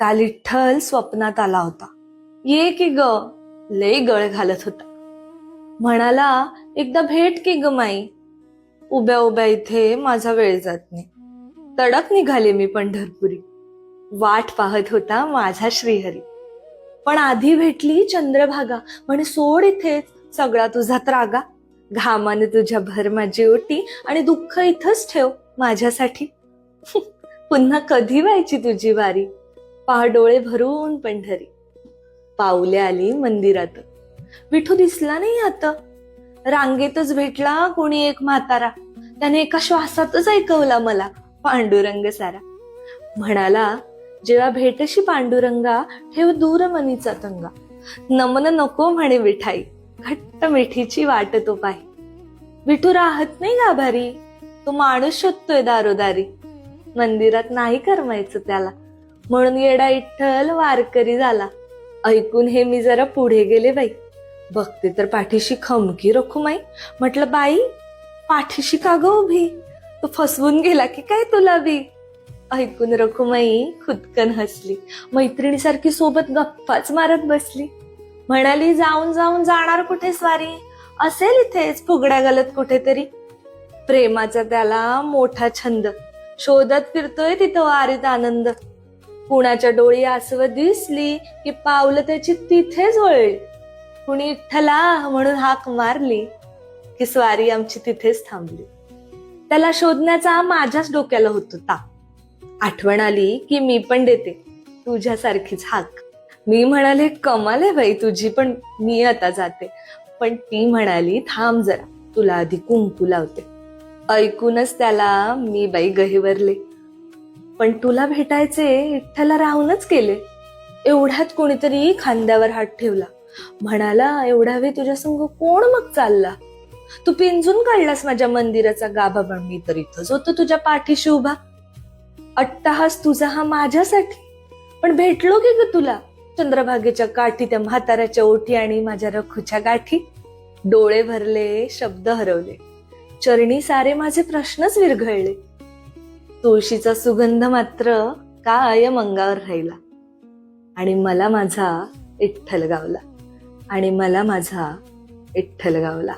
काल विठ्ठल स्वप्नात आला होता. ये की ग, लय गळ घालत होता. म्हणाला, एकदा भेट की ग माई. उभ्या उभ्या इथे माझा वेळ जात नाही. तडक निघाले मी पंढरपुरी. वाट पाहत होता माझा श्रीहरी. पण आधी भेटली चंद्रभागा. म्हणे सोड इथेच सगळा तुझा त्रागा. घामाने तुझ्या भर माझी ओटी आणि दुःख इथंच ठेव माझ्यासाठी. पुन्हा कधी व्हायची तुझी वारी. पहा डोळे भरून पंढरी. पाऊले आली मंदिरात. विठू दिसला नाही आता. रांगेतच भेटला कोणी एक म्हातारा. त्याने एका श्वासातच ऐकवला मला पांडुरंग सारा. म्हणाला, जेव्हा भेटशी पांडुरंगा ठेव दूर मनीचा तंगा. नमन नको म्हणे विठाई, घट्ट मिठीची वाट तो पाही. विठू राहत नाही गाभारी, तो माणूस शोधतोय दारोदारी. मंदिरात नाही करमायचं त्याला, म्हणून येडा विठ्ठल वारकरी झाला. ऐकून हे मी जरा पुढे गेले बाई. बघते तर पाठीशी खमकी रखुमाई. म्हटलं, बाई पाठीशी का ग उभी, तू फसवून गेला की काय तुला बी. ऐकून रखुमाई खुदकन हसली. मैत्रिणीसारखी सोबत गप्पाच मारत बसली. म्हणाली, जाऊन जाऊन जाणार कुठे स्वारी, असेल इथेच फुगड्या घालत कुठेतरी. प्रेमाचा त्याला मोठा छंद, शोधत फिरतोय तिथं वारीत आनंद. कुणाच्या डोळी आसव दिसली की पावलं त्याची तिथेच वळली. कुणी विठ्ठला म्हणून हाक मारली की स्वारी आमची तिथेच थांबली. त्याला शोधण्याचा माझ्याच डोक्याला होत होता. आठवण आली की मी पण देते तुझ्यासारखीच हाक. मी म्हणाले, कमाल आहे बाई तुझी, पण मी आता जाते. पण ती म्हणाली, थांब जरा, तुला आधी कुंकू लावते. ऐकूनच त्याला मी बाई गहिवरले. पण तुला भेटायचे विठ्ठला राहूनच गेले. एवढ्यात कोणीतरी खांद्यावर हात ठेवला. म्हणाला, एवढ्या वेळ तुझ्या संग कोण मग चालला. तू पिंजून काढलास माझ्या मंदिराचा गाभा, पण मी तर इथंच होतो तुझ्या पाठीशी उभा. अट्टहास तुझा हा माझ्यासाठी, पण भेटलो की ग तुला चंद्रभागेच्या काठी, त्या म्हाताऱ्याच्या ओठी आणि माझ्या रखूच्या गाठी. डोळे भरले, शब्द हरवले, चरणी सारे माझे प्रश्नच विरघळले. तुळशीचा सुगंध मात्र कायम अंगावर राहिला. आणि मला माझा विठ्ठल गावला. आणि मला माझा विठ्ठल गावला.